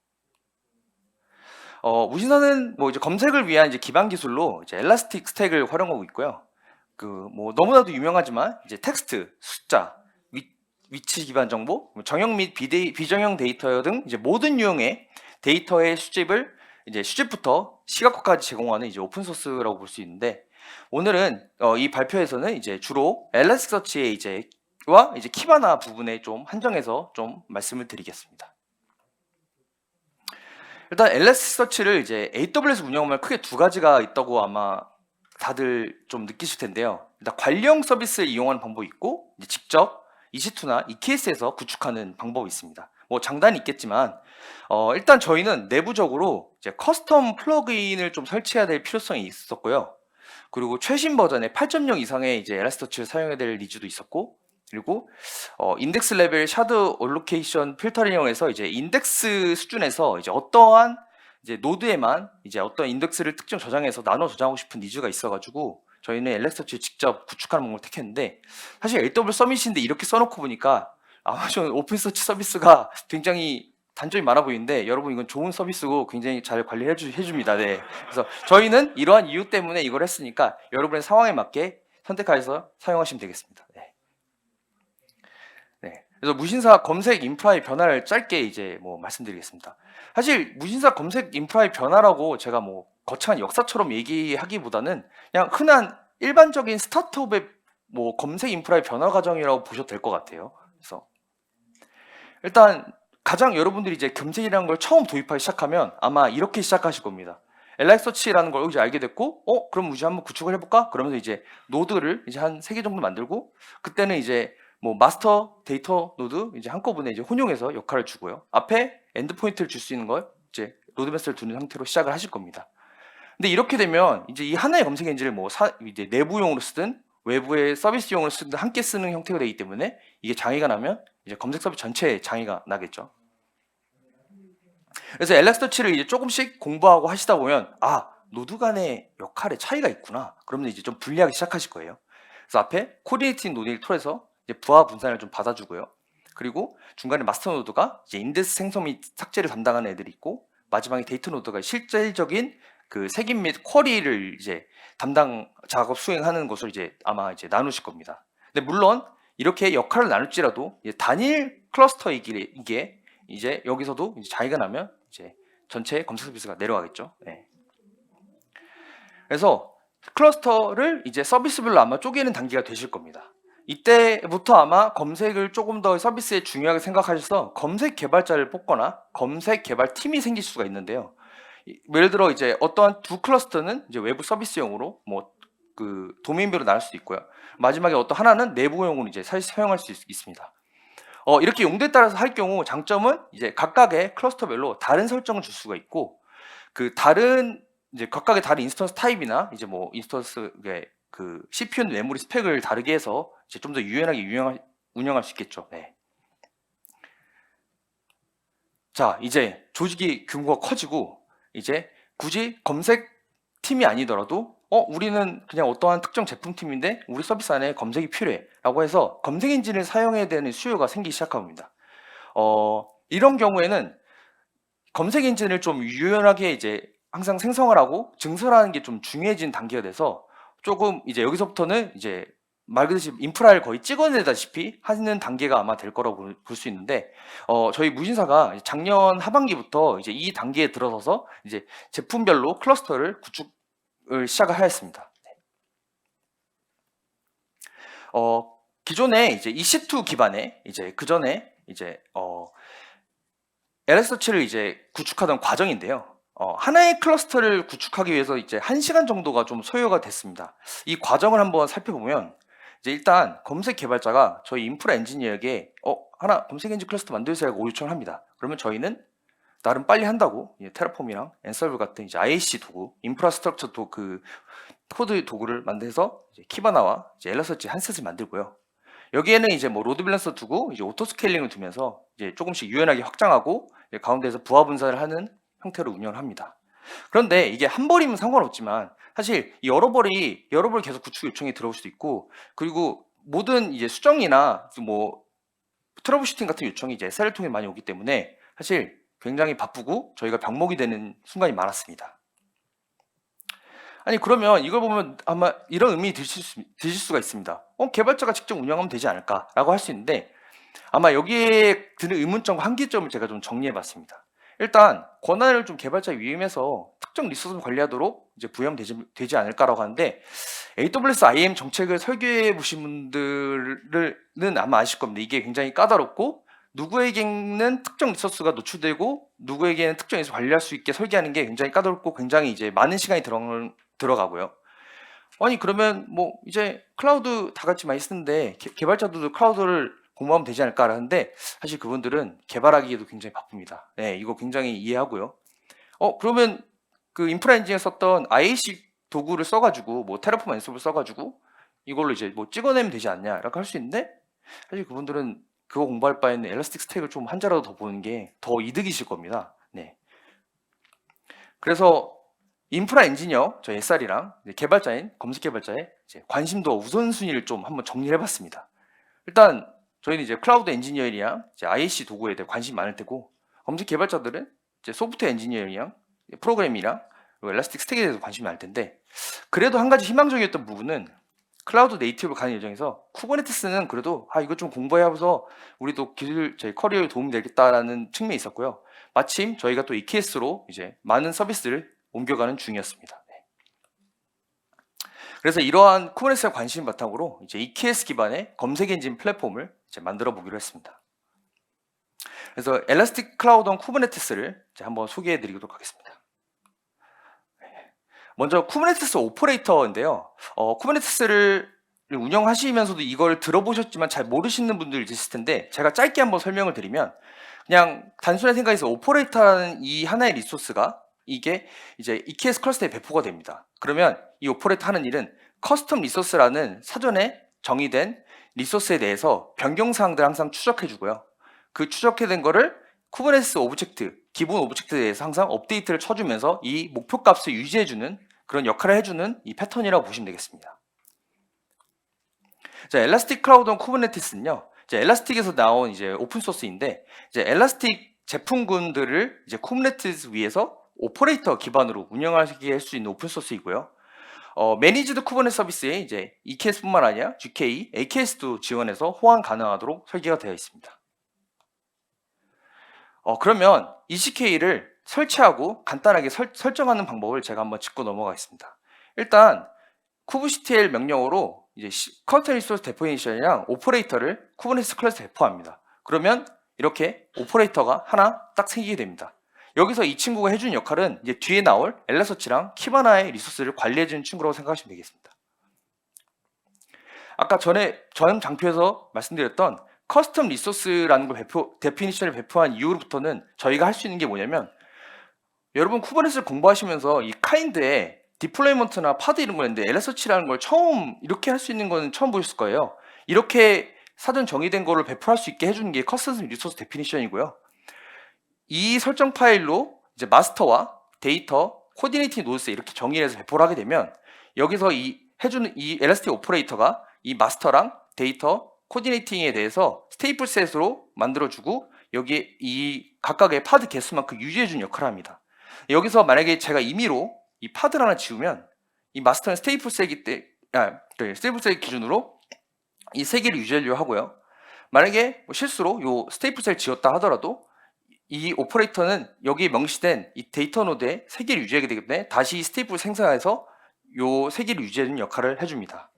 무신사는 뭐 이제 검색을 위한 이제 기반 기술로 이제 엘라스틱 스택을 활용하고 있고요. 그 뭐 너무나도 유명하지만 이제 텍스트, 숫자, 위치 기반 정보, 정형 및 비정형 데이터 등 이제 모든 유형의 데이터의 수집을 이제 수집부터 시각화까지 제공하는 이제 오픈 소스라고 볼 수 있는데, 오늘은 이 발표에서는 이제 주로 엘라스틱서치의 이제 키바나 부분에 좀 한정해서 좀 말씀을 드리겠습니다. 일단 엘라스틱서치를 이제 AWS 운영하면 크게 두 가지가 있다고 아마 다들 좀 느끼실 텐데요. 일단 관리형 서비스를 이용하는 방법이 있고, 이제 직접 EC2나 EKS에서 구축하는 방법이 있습니다. 뭐 장단이 있겠지만 일단 저희는 내부적으로 이제 커스텀 플러그인을 좀 설치해야 될 필요성이 있었고요. 그리고 최신 버전의 8.0 이상의 이제 엘라스틱서치를 사용해야 될 니즈도 있었고, 그리고 인덱스 레벨 샤드 올로케이션 필터를 이용해서 이제 인덱스 수준에서 이제 어떠한 이제 노드에만 이제 어떤 인덱스를 특정 저장해서 나눠 저장하고 싶은 니즈가 있어가지고 저희는 엘라스틱서치를 직접 구축하는 방법을 택했는데, 사실 AWS 서밋인데 이렇게 써놓고 보니까 아마존 오픈서치 서비스가 굉장히 단점이 많아 보이는데, 여러분 이건 좋은 서비스고 굉장히 잘 관리해 줍니다. 네. 그래서 저희는 이러한 이유 때문에 이걸 했으니까 여러분의 상황에 맞게 선택해서 사용하시면 되겠습니다. 네. 네. 그래서 무신사 검색 인프라의 변화를 짧게 이제 뭐 말씀드리겠습니다. 사실 무신사 검색 인프라의 변화라고 제가 뭐 거창한 역사처럼 얘기하기보다는 그냥 흔한 일반적인 스타트업의 뭐 검색 인프라의 변화 과정이라고 보셔도 될 것 같아요. 그래서 일단 가장 여러분들이 이제 검색이라는 걸 처음 도입하기 시작하면 아마 이렇게 시작하실 겁니다. 엘라스틱서치라는 걸 이제 알게 됐고, 그럼 우리 한번 구축을 해볼까? 그러면서 이제 노드를 이제 한 3개 정도 만들고, 그때는 이제 뭐 마스터 데이터 노드 이제 한꺼번에 이제 혼용해서 역할을 주고요. 앞에 엔드포인트를 줄 수 있는 걸 이제 로드맵스를 두는 형태로 시작을 하실 겁니다. 근데 이렇게 되면 이제 이 하나의 검색 엔진을 뭐 이제 내부용으로 쓰든 외부의 서비스용으로 쓰든 함께 쓰는 형태가 되기 때문에 이게 장애가 나면 이제 검색 서비스 전체에 장애가 나겠죠. 그래서 엘라스틱서치를 이제 조금씩 공부하고 하시다 보면 노드 간의 역할의 차이가 있구나. 그러면 이제 좀 분리하기 시작하실 거예요. 그래서 앞에 코디네이팅 노드를 통해서 이제 부하 분산을 좀 받아주고요. 그리고 중간에 마스터 노드가 이제 인덱스 생성 및 삭제를 담당하는 애들이 있고, 마지막에 데이터 노드가 실질적인 그 색인 및 쿼리를 이제 담당 작업 수행하는 것을 이제 아마 이제 나누실 겁니다. 근데 물론 이렇게 역할을 나눌지라도 이제 단일 클러스터이게 이제 여기서도 이제 차이가 나면 이제 전체 검색 서비스가 내려가겠죠. 네. 그래서 클러스터를 이제 서비스별로 아마 쪼개는 단계가 되실 겁니다. 이때부터 아마 검색을 조금 더 서비스에 중요하게 생각하셔서 검색 개발자를 뽑거나 검색 개발 팀이 생길 수가 있는데요. 예를 들어 이제 어떠한 두 클러스터는 이제 외부 서비스용으로 뭐 그 도메인별로 나눌 수도 있고요. 마지막에 어떤 하나는 내부용으로 이제 사용할 수 있습니다. 이렇게 용도에 따라서 할 경우 장점은 이제 각각의 클러스터별로 다른 설정을 줄 수가 있고, 그 다른 이제 각각의 다른 인스턴스 타입이나 이제 뭐 인스턴스의 그 CPU 메모리 스펙을 다르게 해서 이제 좀 더 유연하게 운영할 수 있겠죠. 네. 자, 이제 조직이 규모가 커지고 이제 굳이 검색 팀이 아니더라도 우리는 그냥 어떠한 특정 제품팀인데 우리 서비스 안에 검색이 필요해 라고 해서 검색 엔진을 사용해야 되는 수요가 생기기 시작합니다. 이런 경우에는 검색 엔진을 좀 유연하게 이제 항상 생성을 하고 증설하는 게 좀 중요해진 단계가 돼서 조금 이제 여기서부터는 이제 말 그대로 인프라를 거의 찍어내다시피 하는 단계가 아마 될 거라고 볼 수 있는데, 저희 무신사가 작년 하반기부터 이제 이 단계에 들어서서 이제 제품별로 클러스터를 구축을 시작을 하였습니다. 기존에 이제 EC2 기반의 이제 그 전에 이제 엘라스틱서치를 이제 구축하던 과정인데요. 하나의 클러스터를 구축하기 위해서 이제 1시간 정도가 좀 소요가 됐습니다. 이 과정을 한번 살펴보면 이제 일단 검색 개발자가 저희 인프라 엔지니어에게 하나 검색 엔진 클러스터 만들세요 하고 요청을 합니다. 그러면 저희는 나름 빨리 한다고 테라폼이랑 엔서블 같은 이제 IAC 도구, 인프라스트럭처 그 코드 도구를 만들어서 이제 키바나와 이제 엘라스틱서치 한 셋을 만들고요. 여기에는 이제 뭐 로드 밸런서 두고 이제 오토 스케일링을 두면서 이제 조금씩 유연하게 확장하고 가운데에서 부하 분산을 하는 형태로 운영을 합니다. 그런데 이게 한 벌이면 상관없지만 사실 여러 벌 계속 구축 요청이 들어올 수도 있고, 그리고 모든 이제 수정이나 뭐 트러블 슈팅 같은 요청이 이제 SR을 통해 많이 오기 때문에 사실 굉장히 바쁘고 저희가 병목이 되는 순간이 많았습니다. 아니 그러면 이걸 보면 아마 이런 의미 드실 수가 있습니다. 개발자가 직접 운영하면 되지 않을까라고 할 수 있는데, 아마 여기에 드는 의문점과 한계점을 제가 좀 정리해 봤습니다. 일단 권한을 좀 개발자 위임해서 특정 리소스를 관리하도록 이제 부여되지 않을까라고 하는데, AWS IAM 정책을 설계해 보신 분들은 아마 아실 겁니다. 이게 굉장히 까다롭고 누구에게는 특정 리소스가 노출되고 누구에게는 특정 리소스 관리할 수 있게 설계하는 게 굉장히 까다롭고 굉장히 이제 많은 시간이 들어가고요. 아니 그러면 뭐 이제 클라우드 다 같이 많이 쓰는데 개발자들도 클라우드를 공부하면 되지 않을까라는데, 사실 그분들은 개발하기에도 굉장히 바쁩니다. 네, 이거 굉장히 이해하고요. 그러면 그 인프라 엔진에 썼던 IAC 도구를 써가지고 뭐 테라폼 앤섭을 써가지고 이걸로 이제 뭐 찍어내면 되지 않냐라고 할 수 있는데, 사실 그분들은 그거 공부할 바에는 엘라스틱 스택을 좀 한 자라도 더 보는 게 더 이득이실 겁니다. 네. 그래서 인프라 엔지니어 저희 SR이랑 개발자인 검색 개발자의 이제 관심도 우선순위를 좀 한번 정리를 해봤습니다. 일단 저희는 이제 클라우드 엔지니어링이랑 이제 IAC 도구에 대해 관심이 많을 테고, 검색 개발자들은 이제 소프트웨어 엔지니어링이랑 프로그램이랑 그리고 엘라스틱 스택에 대해서 관심이 많을 텐데, 그래도 한 가지 희망적이었던 부분은 클라우드 네이티브로 가는 예정에서 쿠버네티스는 그래도 이거 좀 공부해 하면서 우리도 저희 커리어에 도움이 되겠다라는 측면이 있었고요. 마침 저희가 또 EKS로 이제 많은 서비스를 옮겨가는 중이었습니다. 네. 그래서 이러한 쿠버네티스에 관심 바탕으로 이제 EKS 기반의 검색 엔진 플랫폼을 이제 만들어 보기로 했습니다. 그래서 엘라스틱 클라우드 온 쿠버네티스를 이제 한번 소개해 드리도록 하겠습니다. 먼저 쿠버네티스 오퍼레이터인데요. 쿠버네티스를 운영하시면서도 이걸 들어보셨지만 잘 모르시는 분들이 있을 텐데, 제가 짧게 한번 설명을 드리면, 그냥 단순하게 생각해서 오퍼레이터라는 이 하나의 리소스가 이게 이제 EKS 클러스터에 배포가 됩니다. 그러면 이 오퍼레이터 하는 일은 커스텀 리소스라는 사전에 정의된 리소스에 대해서 변경사항들을 항상 추적해주고요. 그 추적해낸 거를 쿠버네티스 오브젝트, 기본 오브젝트에 대해서 항상 업데이트를 쳐주면서 이 목표 값을 유지해주는 그런 역할을 해주는 이 패턴이라고 보시면 되겠습니다. 자, 엘라스틱 클라우드 온 쿠버네티스는요, 이제 엘라스틱에서 나온 이제 오픈 소스인데, 이제 엘라스틱 제품군들을 이제 쿠버네티스 위에서 오퍼레이터 기반으로 운영하게 할 수 있는 오픈 소스이고요. 매니지드 쿠버네티스 서비스에 이제 EKS뿐만 아니라 GK, AKS도 지원해서 호환 가능하도록 설계가 되어 있습니다. 그러면 ECK를 설치하고 간단하게 설정하는 방법을 제가 한번 짚고 넘어가겠습니다. 일단 kubectl 명령어로 이제 커스텀 리소스 데포니션이랑 오퍼레이터를 쿠버네티스 클래스에 배포합니다. 그러면 이렇게 오퍼레이터가 하나 딱 생기게 됩니다. 여기서 이 친구가 해주는 역할은 이제 뒤에 나올 엘라서치랑 키바나의 리소스를 관리해주는 친구라고 생각하시면 되겠습니다. 아까 전에 전 장표에서 말씀드렸던 커스텀 리소스라는 걸 데피니션을 배포한 이후부터는 저희가 할 수 있는 게 뭐냐면, 여러분 쿠버네티스를 공부하시면서 이 카인드의 디플로이먼트나 파드 이런 거 했는데 엘라서치라는 걸 처음 이렇게 할 수 있는 거는 처음 보셨을 거예요. 이렇게 사전 정의된 거를 배포할 수 있게 해주는 게 커스텀 리소스 데피니션이고요. 이 설정 파일로 이제 마스터와 데이터, 코디네이팅 노드스에 이렇게 정의를 해서 배포를 하게 되면, 여기서 해주는 이 엘라스틱 오퍼레이터가 이 마스터랑 데이터, 코디네이팅에 대해서 스테이플 셋으로 만들어주고 여기에 이 각각의 파드 개수만큼 유지해주는 역할을 합니다. 여기서 만약에 제가 임의로 이 파드를 하나 지우면 이 마스터는 스테이플 셋 기준으로 이 세 개를 유지하려고 하고요. 만약에 뭐 실수로 요 스테이플 셋을 지웠다 하더라도 이 오퍼레이터는 여기에 명시된 이 데이터 노드에 세 개를 유지하게 되기 때문에 다시 스테이플 생성해서 요 세 개를 유지해주는 역할을 해줍니다.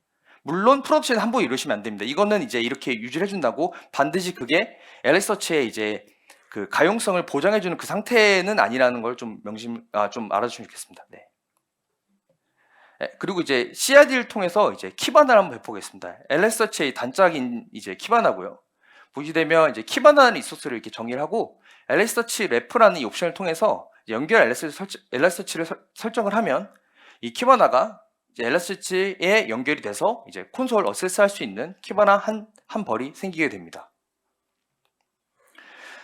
물론 프로덕션에 한 번 이러시면 안 됩니다. 이거는 이제 이렇게 유지를 해준다고 반드시 그게 엘리서치의 이제 그 가용성을 보장해주는 그 상태는 아니라는 걸 좀 좀 알아주시면 좋겠습니다. 네. 그리고 이제 CRD를 통해서 이제 키바나를 한번 배포하겠습니다. 엘리서치의 단짝인 이제 키바나고요. 보시게 되면 이제 키바나라는 리소스를 이렇게 정의를 하고 엘리서치 래프라는 이 옵션을 통해서 연결 엘리서치를 설정을 하면 이 키바나가 엘라스틱에 연결이 돼서 이제 콘솔 어세스할 수 있는 키바나 한 벌이 생기게 됩니다.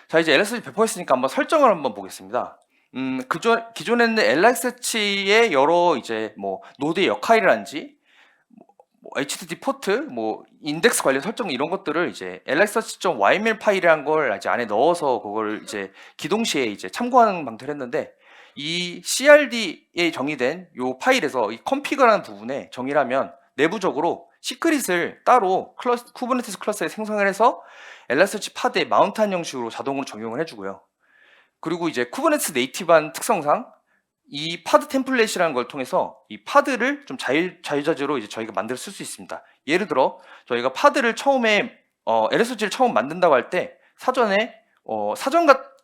자, 이제 엘라스틱 배포했으니까 한번 설정을 한번 보겠습니다. 기존에는 엘라스틱의 여러 이제 뭐 노드의 역할이라든지 뭐 HTTP 포트, 뭐 인덱스 관련 설정 이런 것들을 이제 elixir.yml 파일이라는 걸 이제 안에 넣어서 그걸 이제 기동 시에 이제 참고하는 방식을 했는데 이 CRD에 정의된 요 파일에서 이 config라는 부분에 정의를 하면 내부적으로 시크릿을 따로 쿠버네티스 클러스에 생성을 해서 엘라스틱 파드에 마운트한 형식으로 자동으로 적용을 해주고요. 그리고 이제 쿠버네티스 네이티브한 특성상 이 파드 템플릿이라는 걸 통해서 이 파드를 좀 자유자재로 이제 저희가 만들어 쓸 수 있습니다. 예를 들어 저희가 파드를 처음에 LSG를 처음 만든다고 할 때 사전에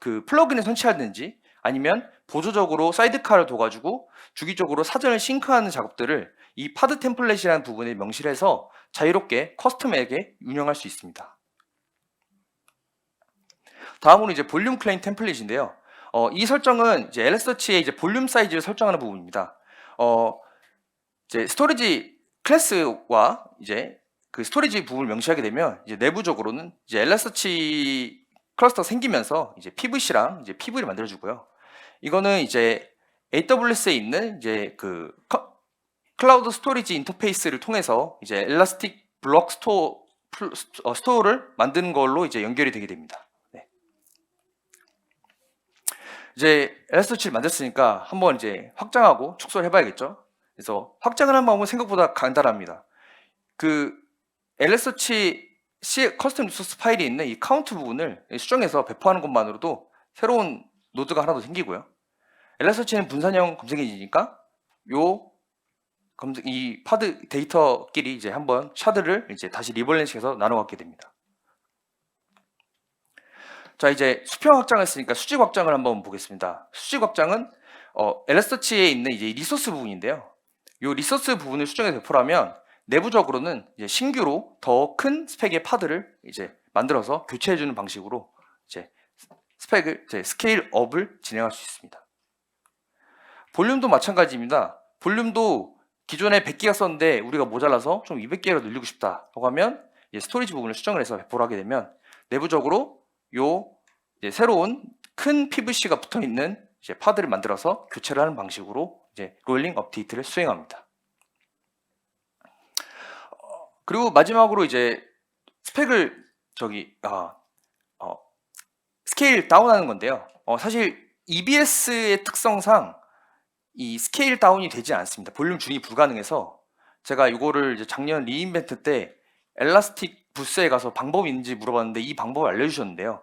그 플러그인을 설치하든지 아니면 보조적으로 사이드카를 둬가지고 주기적으로 사전을 싱크하는 작업들을 이 파드 템플릿이라는 부분에 명시를 해서 자유롭게 커스텀하게 운영할 수 있습니다. 다음으로 이제 볼륨 클레임 템플릿인데요. 이 설정은 이제 LSH의 이제 볼륨 사이즈를 설정하는 부분입니다. 이제 스토리지 클래스와 이제 그 스토리지 부분을 명시하게 되면 이제 내부적으로는 이제 LSH 클러스터가 생기면서 이제 PVC랑 이제 PV를 만들어주고요. 이거는 이제 AWS에 있는 이제 그 클라우드 스토리지 인터페이스를 통해서 이제 엘라스틱 블록 스토어를 만드는 걸로 이제 연결이 되게 됩니다. 네. 이제 엘라스틱을 만들었으니까 한번 이제 확장하고 축소를 해봐야겠죠. 그래서 확장을 한번 하면 생각보다 간단합니다. 그 엘라스틱 커스텀 리소스 파일이 있는 이 카운트 부분을 수정해서 배포하는 것만으로도 새로운 노드가 하나 더 생기고요. 엘라스틱는 분산형 검색 엔진이니까 이 파드 데이터끼리 이제 한번 샤드를 이제 다시 리밸런싱해서 나눠 갖게 됩니다. 자, 이제 수평 확장을 했으니까 수직 확장을 한번 보겠습니다. 수직 확장은 엘라스틱에 있는 이제 리소스 부분인데요. 이 리소스 부분을 수정해서 배포하면 내부적으로는 이제 신규로 더 큰 스펙의 파드를 이제 만들어서 교체해주는 방식으로 이제 스펙을 이제 스케일 업을 진행할 수 있습니다. 볼륨도 마찬가지입니다. 볼륨도 기존에 100기가 썼는데 우리가 모자라서 좀 200기가로 늘리고 싶다라고 하면 이제 스토리지 부분을 수정을 해서 배포를 하게 되면 내부적으로 이제 새로운 큰 PVC가 붙어 있는 이제 파드를 만들어서 교체를 하는 방식으로 이제 롤링 업데이트를 수행합니다. 그리고 마지막으로 이제 스펙을 스케일 다운하는 건데요. 사실 EBS의 특성상 이 스케일 다운이 되지 않습니다. 볼륨 준이 불가능해서 제가 이거를 이제 작년 리인벤트 때 엘라스틱 부스에 가서 방법이 있는지 물어봤는데 이 방법을 알려주셨는데요.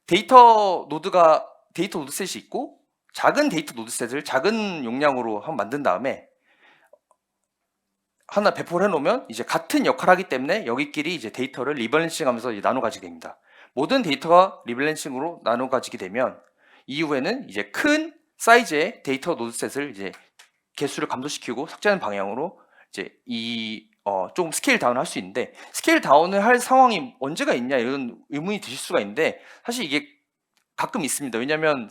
데이터 노드셋이 있고 작은 데이터 노드셋을 작은 용량으로 한번 만든 다음에 하나 배포를 해놓으면 이제 같은 역할을 하기 때문에 여기끼리 이제 데이터를 리밸런싱하면서 나눠 가지게 됩니다. 모든 데이터가 리밸런싱으로 나눠 가지게 되면 이후에는 이제 큰 사이즈의 데이터 노드셋을 이제 개수를 감소시키고 삭제하는 방향으로 이제 좀 스케일 다운을 할 수 있는데 스케일 다운을 할 상황이 언제가 있냐 이런 의문이 드실 수가 있는데 사실 이게 가끔 있습니다. 왜냐하면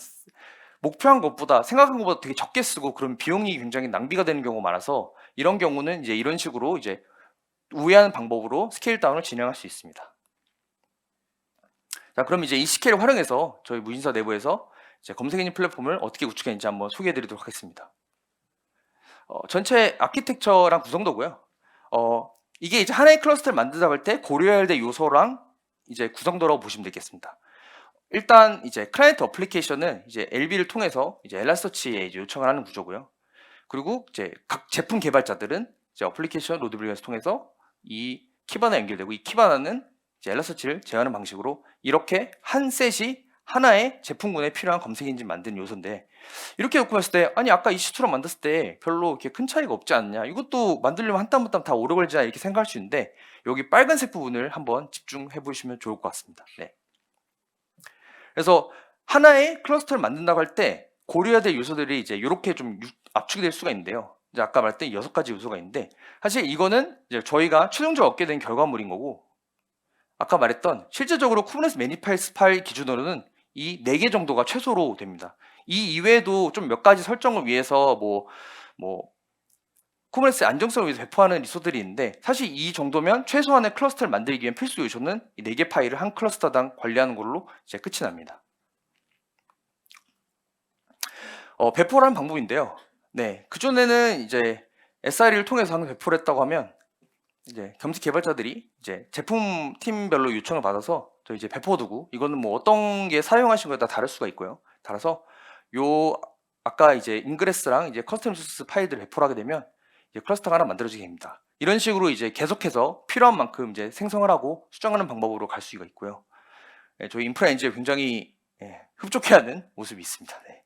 목표한 것보다 생각한 것보다 되게 적게 쓰고 그런 비용이 굉장히 낭비가 되는 경우가 많아서 이런 경우는 이제 이런 식으로 이제 우회하는 방법으로 스케일 다운을 진행할 수 있습니다. 자, 그럼 이제 이 스케일을 활용해서 저희 무신사 내부에서 이제 검색 엔진 플랫폼을 어떻게 구축했는지 한번 소개해 드리도록 하겠습니다. 전체 아키텍처랑 구성도고요. 이게 이제 하나의 클러스터를 만들다고 할 때 고려해야 될 요소랑 이제 구성도라고 보시면 되겠습니다. 일단 이제 클라이언트 어플리케이션은 이제 LB를 통해서 이제 엘라스터치에 이제 요청을 하는 구조고요. 그리고 이제 각 제품 개발자들은 이제 어플리케이션 로드빌링을 통해서 이 키바나 연결되고 이 키바나는 이제 엘라스터치를 제어하는 방식으로 이렇게 한 셋이 하나의 제품군에 필요한 검색 엔진 만드는 요소인데 이렇게 놓고 봤을 때 아니 아까 EC2랑 만들었을 때 별로 이렇게 큰 차이가 없지 않냐 이것도 만들려면 한 땀 한 땀 다 오래 걸리지 않냐 이렇게 생각할 수 있는데 여기 빨간색 부분을 한번 집중해 보시면 좋을 것 같습니다. 네. 그래서 하나의 클러스터를 만든다고 할 때 고려해야 될 요소들이 이제 이렇게 좀 압축이 될 수가 있는데요. 이제 아까 말했던 6가지 요소가 있는데 사실 이거는 이제 저희가 최종적으로 얻게 된 결과물인 거고 아까 말했던 실제적으로 쿠버네티스 매니페스트 파일 기준으로는 이 4개 정도가 최소로 됩니다. 이 이외에도 좀 몇 가지 설정을 위해서 쿠버네티스 안정성을 위해서 배포하는 리소들이 있는데 사실 이 정도면 최소한의 클러스터를 만들기 위한 필수 요소는 이 4개 파일을 한 클러스터당 관리하는 걸로 이제 끝이 납니다. 배포를 하는 방법인데요. 네, 그전에는 이제 SRE를 통해서 하는 배포를 했다고 하면 이제 겸직 개발자들이 이제 제품 팀별로 요청을 받아서 저 이제 배포 도구 이거는 뭐 어떤 게 사용하신 거에 따라 다를 수가 있고요. 따라서 요 아까 이제 인그레스랑 이제 커스텀 소스 파일들을 배포를 하게 되면 이제 클러스터가 하나 만들어지게 됩니다. 이런 식으로 이제 계속해서 필요한 만큼 이제 생성을 하고 수정하는 방법으로 갈 수가 있고요. 네, 저희 인프라 엔지니어 굉장히 흡족해하는 모습이 있습니다. 네.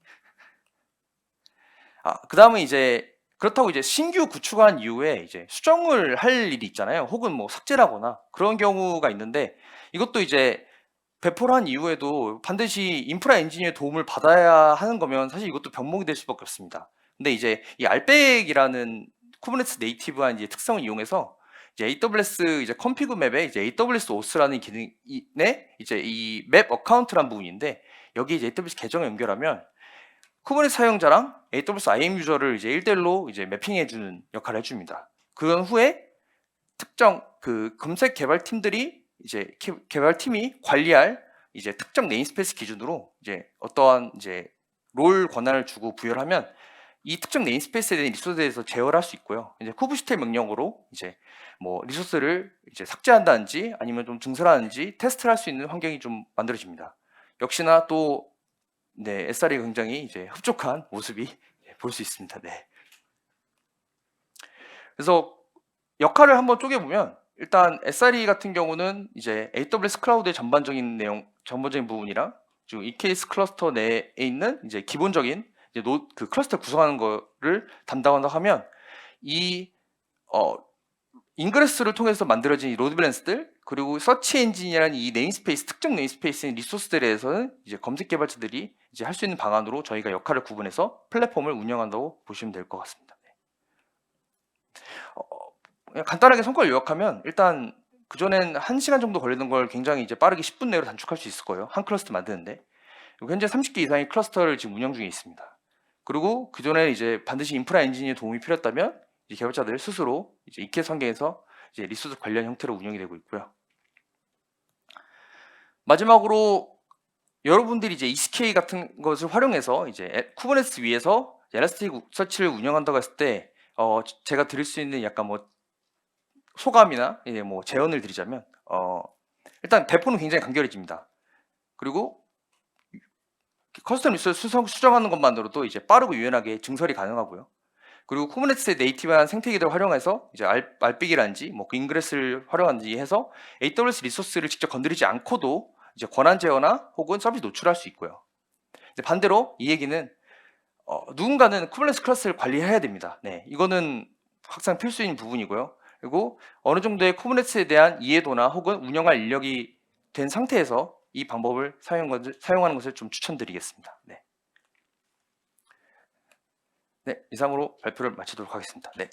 그 다음은 이제 그렇다고 이제 신규 구축한 이후에 이제 수정을 할 일이 있잖아요. 혹은 뭐 삭제라거나 그런 경우가 있는데 이것도 이제 배포를 한 이후에도 반드시 인프라 엔지니어의 도움을 받아야 하는 거면 사실 이것도 변목이 될 수밖에 없습니다. 근데 이제 이 알백이라는 쿠버네티스 네이티브한 이제 특성을 이용해서 이제 AWS 이제 컨피그 맵에 이제 AWS OS라는 기능에 이제 이 맵 어카운트란 부분인데 여기 이제 AWS 계정을 연결하면 쿠버네티스 사용자랑 AWS IAM 유저를 이제 1대1로 이제 매핑해주는 역할을 해줍니다. 그런 후에 특정 그 검색 개발팀들이 이제 개발팀이 관리할 이제 특정 네임스페이스 기준으로 이제 어떠한 이제 롤 권한을 주고 부여를 하면 이 특정 네임스페이스에 대한 리소스에 대해서 제어를 할 수 있고요. 이제 쿠브시텔 명령으로 이제 뭐 리소스를 이제 삭제한다든지 아니면 좀 증설하는지 테스트를 할 수 있는 환경이 좀 만들어집니다. 역시나 또 네, SR이 굉장히 이제 흡족한 모습이 볼 수 있습니다. 네. 그래서 역할을 한번 쪼개보면 일단 SRE 같은 경우는 이제 AWS 클라우드의 전반적인 내용, 전반적인 부분이랑 좀 EKS 클러스터 내에 있는 이제 기본적인 이제 그 클러스터 구성하는 거를 담당한다고 하면 이 인그레스를 통해서 만들어진 이 로드 밸런스들 그리고 서치 엔진이라는 이 네임스페이스 특정 네임스페이스인 리소스들에 대해서는 이제 검색 개발자들이 이제 할 수 있는 방안으로 저희가 역할을 구분해서 플랫폼을 운영한다고 보시면 될 것 같습니다. 그냥 간단하게 성과를 요약하면 일단 그전엔 1시간 정도 걸리는 걸 굉장히 이제 빠르게 10분 내로 단축할 수 있을 거예요. 한 클러스터 만드는데. 그리고 현재 30개 이상의 클러스터를 지금 운영 중에 있습니다. 그리고 그전에 이제 반드시 인프라 엔지니어 도움이 필요했다면 이제 개발자들 스스로 이제 EKS 환경에서 이제 리소스 관련 형태로 운영이 되고 있고요. 마지막으로 여러분들이 이제 ECK 같은 것을 활용해서 이제 쿠버네티스 위에서 엘라스틱 서치를 운영한다고 했을 때 제가 드릴 수 있는 약간 뭐 소감이나 뭐 제언을 드리자면 일단 배포는 굉장히 간결해집니다. 그리고 커스텀 리소스 수정하는 것만으로도 이제 빠르고 유연하게 증설이 가능하고요. 그리고 쿠버네티스의 네이티브한 생태계를 활용해서 이제 알빅이라든지 뭐 인그레스를 활용하는지 해서 AWS 리소스를 직접 건드리지 않고도 이제 권한 제어나 혹은 서비스 노출할 수 있고요. 이제 반대로 이 얘기는 누군가는 쿠버네티스 클러스를 관리해야 됩니다. 네, 이거는 항상 필수인 부분이고요. 그리고 어느 정도의 쿠버네티스에 대한 이해도나 혹은 운영할 인력이 된 상태에서 이 방법을 사용하는 것을 좀 추천드리겠습니다. 네. 네, 이상으로 발표를 마치도록 하겠습니다. 네.